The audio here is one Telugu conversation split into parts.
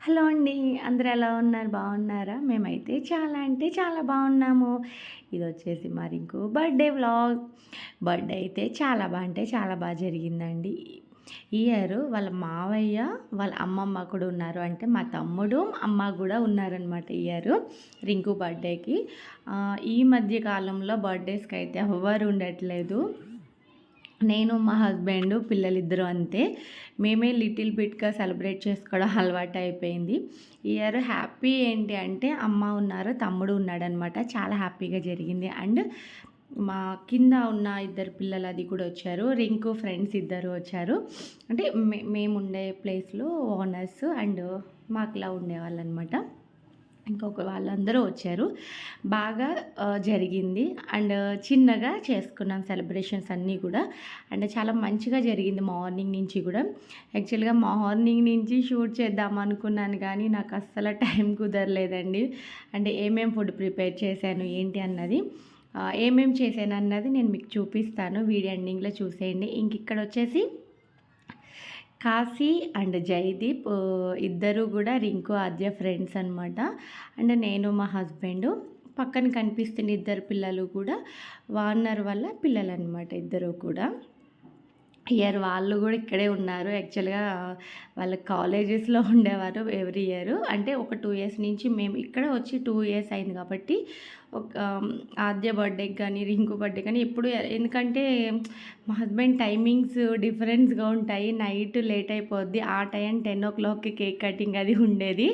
హలో అండి. అందరూ ఎలా ఉన్నారు? బాగున్నారా? మేమైతే చాలా అంటే చాలా బాగున్నాము. ఇదొచ్చేసి మా రింకు బర్త్‌డే వ్లాగ్. బర్త్‌డే అయితే చాలా అంటే చాలా జరిగిందండి. ఈ ఇయర్ వాళ్ళ మావయ్య, వాళ్ళ అమ్మమ్మ కూడా ఉన్నారు. అంటే మా తమ్ముడు, అమ్మ కూడా ఉన్నారనమాట ఈ ఇయర్ రింకు బర్త్‌డేకి. ఈ మధ్య కాలంలో బర్త్‌డేస్‌కైతే ఎవ్వరు ఉండట్లేదు. నేను, మా హస్బెండ్, పిల్లలిద్దరూ అంతే. మేమే లిటిల్ బిట్‌గా సెలబ్రేట్ చేసుకోవడం అలవాటయిపోయింది. ఈ ఇయర్ హ్యాపీ ఏంటి అంటే అమ్మ ఉన్నారు, తమ్ముడు ఉన్నాడనమాట. చాలా హ్యాపీగా జరిగింది. అండ్ మా కింద ఉన్న ఇద్దరు పిల్లలు అది కూడా వచ్చారు. రింకు ఫ్రెండ్స్ ఇద్దరు వచ్చారు. అంటే మేముండే ప్లేస్‌లో ఓనర్స్ అండ్ మాకులా ఉండేవాళ్ళనమాట. ఇంకొక వాళ్ళందరూ వచ్చారు. బాగా జరిగింది. అండ్ చిన్నగా చేసుకున్నాం సెలబ్రేషన్స్ అన్నీ కూడా. అండ్ చాలా మంచిగా జరిగింది మార్నింగ్ నుంచి కూడా. యాక్చువల్‌గా మార్నింగ్ నుంచి షూట్ చేద్దాం అనుకున్నాను కానీ నాకు అస్సలు టైం కుదరలేదండి. అంటే ఏమేం ఫుడ్ ప్రిపేర్ చేశాను ఏంటి అన్నది, ఏమేం చేశానన్నది నేను మీకు చూపిస్తాను. వీడియో ఎండింగ్‌లో చూసేయండి. ఇంక ఇక్కడ వచ్చేసి కాశీ అండ్ జైదీప్ ఇద్దరు కూడా రింకు, ఆద్య ఫ్రెండ్స్ అనమాట. అండ్ నేను, మా హస్బెండు, పక్కన కనిపిస్తున్న ఇద్దరు పిల్లలు కూడా వార్నర్ వల్ల పిల్లలనమాట ఇద్దరు కూడా. ఇయర్ వాళ్ళు కూడా ఇక్కడే ఉన్నారు. యాక్చువల్‌గా వాళ్ళ కాలేజెస్‌లో ఉండేవారు ఎవ్రీ ఇయర్. అంటే ఒక 2 ఇయర్స్ నుంచి మేము ఇక్కడ వచ్చి 2 ఇయర్స్ అయింది కాబట్టి ఒక ఆద్య బర్త్‌డేకి కానీ, రింకు బర్త్‌డే కానీ ఎప్పుడు ఎందుకంటే మా హస్బెండ్ టైమింగ్స్ డిఫరెన్స్‌గా ఉంటాయి. నైట్ లేట్ అయిపోద్ది. ఆ టైం 10:00కి కేక్ కటింగ్ అది ఉండేది.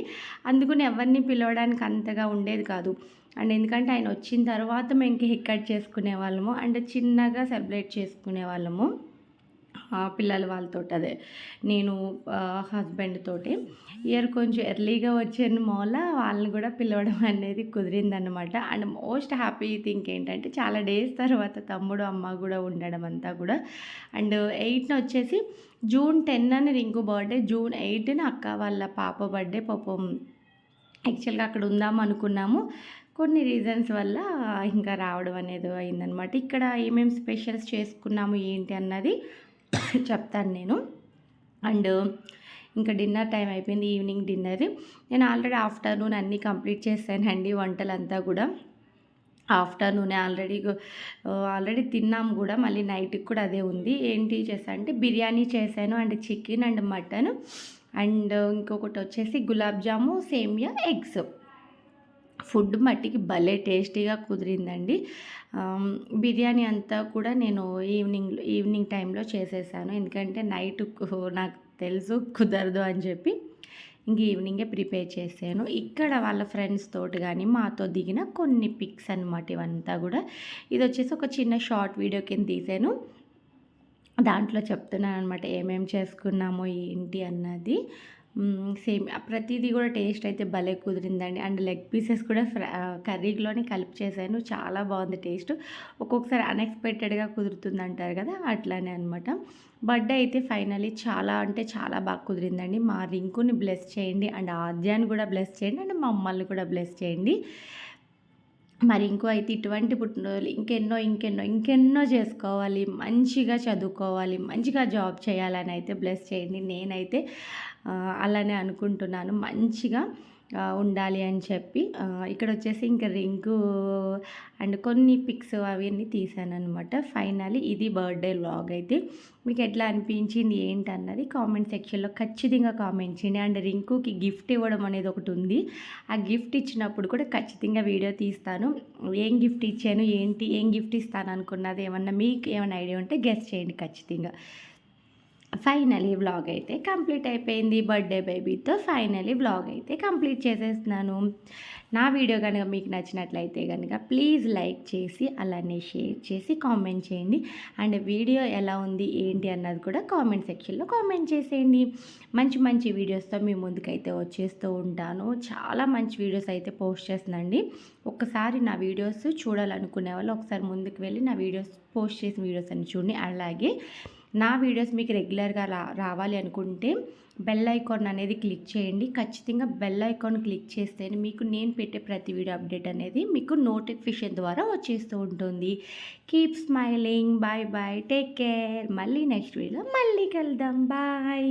అందుకని ఎవరిని పిలవడానికి అంతగా ఉండేది కాదు. అండ్ ఎందుకంటే ఆయన వచ్చిన తర్వాత మేము కేక్ కట్ చేసుకునేవాళ్ళము. అండ్ చిన్నగా సెలబ్రేట్ చేసుకునేవాళ్ళము. పిల్లలు వాళ్ళతోటి, అదే నేను హస్బెండ్ తోటి. ఇయర్ కొంచెం ఎర్లీగా వచ్చిన మూల వాళ్ళని కూడా పిలవడం అనేది కుదిరిందనమాట. అండ్ మోస్ట్ హ్యాపీ థింగ్ ఏంటంటే చాలా డేస్ తర్వాత తమ్ముడు, అమ్మ కూడా ఉండడం అంతా కూడా. అండ్ 8న వచ్చేసి జూన్ 10 అని రింకు బర్త్డే, జూన్ 8న అక్క వాళ్ళ పాప బర్త్డే. పాపం యాక్చువల్గా అక్కడ ఉందాం అనుకున్నాము. కొన్ని రీజన్స్ వల్ల ఇంకా రావడం అనేది అయిందనమాట. ఇక్కడ ఏమేమి స్పెషల్స్ చేసుకున్నాము ఏంటి అన్నది చెప్తాను నేను. అండ్ ఇంకా డిన్నర్ టైం అయిపోయింది, ఈవినింగ్ డిన్నర్. నేను ఆల్రెడీ ఆఫ్టర్నూన్ అన్నీ కంప్లీట్ చేశానండి వంటలంతా కూడా. ఆఫ్టర్నూనే ఆల్రెడీ తిన్నాము కూడా. మళ్ళీ నైట్కి కూడా అదే ఉంది. ఏంటి చేశాను అంటే బిర్యానీ చేశాను and chicken and mutton and ఇంకొకటి వచ్చేసి గులాబ్ జాము, సేమియా, ఎగ్స్. ఫుడ్ మట్టికి భలే టేస్టీగా కుదిరిందండి. బిర్యానీ అంతా కూడా నేను ఈవినింగ్ టైంలో చేసేసాను. ఎందుకంటే నైట్ నాకు తెలుసు కుదరదు అని చెప్పి ఇంక ఈవినింగే ప్రిపేర్ చేశాను. ఇక్కడ వాళ్ళ ఫ్రెండ్స్ తోటి కానీ మాతో దిగిన కొన్ని పిక్స్ అనమాట ఇవంతా కూడా. ఇది వచ్చేసి ఒక చిన్న షార్ట్ వీడియో కింద తీసాను. దాంట్లో చెప్తున్నాను అనమాట ఏమేమి చేసుకున్నామో ఏంటి అన్నది. సేమ్ ప్రతిదీ కూడా టేస్ట్ అయితే భలే కుదిరిందండి. అండ్ లెగ్ పీసెస్ కూడా కర్రీలోనే కలిపి చేశాను. చాలా బాగుంది టేస్ట్. ఒక్కొక్కసారి అన్ఎక్స్పెక్టెడ్గా కుదురుతుంది అంటారు కదా, అట్లానే అనమాట. బర్త్డే అయితే ఫైనలీ చాలా అంటే చాలా బాగా కుదిరిందండి. మా రింకుని బ్లెస్ చేయండి అండ్ ఆద్యాన్ని కూడా బ్లెస్ చేయండి అండ్ మా మమ్మల్ని కూడా బ్లెస్ చేయండి. మరి ఇంకో అయితే ఇటువంటి పుట్టినరోజులు ఇంకెన్నో చేసుకోవాలి, మంచిగా చదువుకోవాలి, మంచిగా జాబ్ చేయాలని అయితే బ్లెస్ చేయండి. నేనైతే అలానే అనుకుంటున్నాను, మంచిగా ఉండాలి అని చెప్పి. ఇక్కడ వచ్చేసి ఇంకా రింగు అండ్ కొన్ని పిక్స్ అవన్నీ తీసానమాట. ఫైనలీ ఇది బర్త్డే వ్లాగ్ అయితే. మీకు ఎట్లా అనిపించింది ఏంటన్నది కామెంట్ సెక్షన్లో ఖచ్చితంగా కామెంట్ చేయండి. అండ్ రింకుకి గిఫ్ట్ ఇవ్వడం అనేది ఒకటి ఉంది. ఆ గిఫ్ట్ ఇచ్చినప్పుడు కూడా ఖచ్చితంగా వీడియో తీస్తాను. ఏం గిఫ్ట్ ఇచ్చాను ఏంటి, ఏం గిఫ్ట్ ఇస్తాను అనుకున్నది ఏమన్నా మీకు ఏమైనా ఐడియా ఉంటే గెస్ చేయండి ఖచ్చితంగా. ఫైనలీ వ్లాగ్ అయితే కంప్లీట్ అయిపోయింది. బర్త్డే బేబీతో ఫైనలీ వ్లాగ్ అయితే కంప్లీట్ చేసేస్తున్నాను. నా వీడియో కనుక మీకు నచ్చినట్లయితే కనుక ప్లీజ్ లైక్ చేసి అలానే షేర్ చేసి కామెంట్ చేయండి. అండ్ వీడియో ఎలా ఉంది ఏంటి అన్నది కూడా కామెంట్ సెక్షన్లో కామెంట్ చేసేయండి. మంచి వీడియోస్తో మీ ముందుకైతే వచ్చేస్తూ ఉంటాను. చాలా మంచి వీడియోస్ అయితే పోస్ట్ చేస్తున్నాండి. ఒక్కసారి నా వీడియోస్ చూడాలనుకునే వాళ్ళు ఒకసారి ముందుకు వెళ్ళి నా వీడియోస్ పోస్ట్ చేసిన వీడియోస్ అన్ని చూడండి. అలాగే నా వీడియోస్ మీకు రెగ్యులర్గా రావాలి అనుకుంటే బెల్ ఐకాన్ అనేది క్లిక్ చేయండి. ఖచ్చితంగా బెల్ ఐకాన్ క్లిక్ చేస్తేనే మీకు నేను పెట్టే ప్రతి వీడియో అప్డేట్ అనేది మీకు నోటిఫికేషన్ ద్వారా వచ్చేస్తూ ఉంటుంది. Keep smiling. Bye bye, take care. మళ్ళీ నెక్స్ట్ వీడియోలో మళ్ళీ కలుద్దాం. బాయ్.